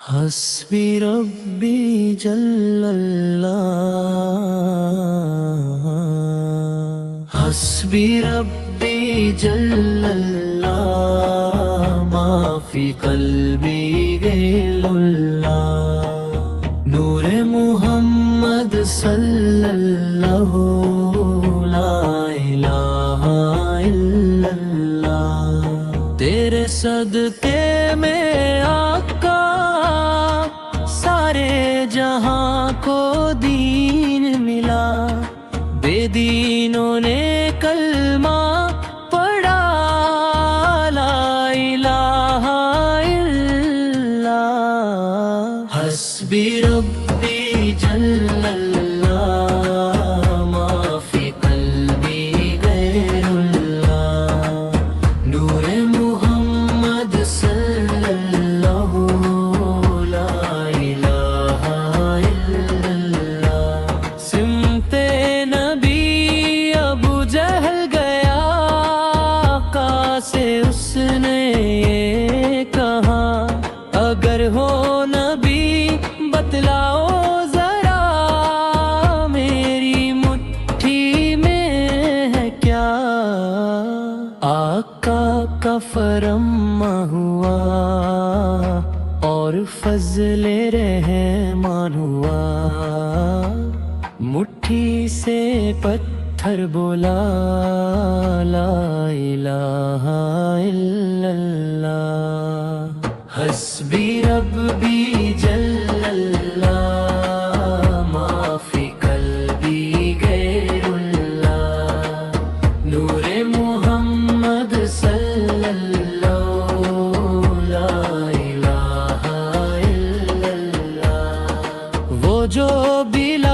حسبی ربی جل اللہ، حسبی ربی جل اللہ، ما فی قلبی غیر اللہ، نور محمد صلی اللہ، لا الہ الا اللہ، تیرے صدقے میں آقا سارے جہاں کو دین ملا، بے دینوں نے کلمہ پڑھا، لا الہ الا اللہ، حسبی ربی جل اللہ، ما فی قلبی غیر اللہ، نور محمد صلی اللہ، لا الہ الا اللہ، سمت نبی ابو جہل گیا، آقا سے اس نے یہ کہا، اگر ہو نبی بتلاؤ ذرا، میری مٹھی میں ہے کیا، آقا کا فرما ہوا اور فضل رحمان ہوا، مٹھی سے پتھر بولا، لا الہ الا اللہ، حسبی ربی جل اللہ، ما فی قلبی غیر اللہ، نور محمد صلی اللہ، لا الہ الا اللہ، وہ جو بلا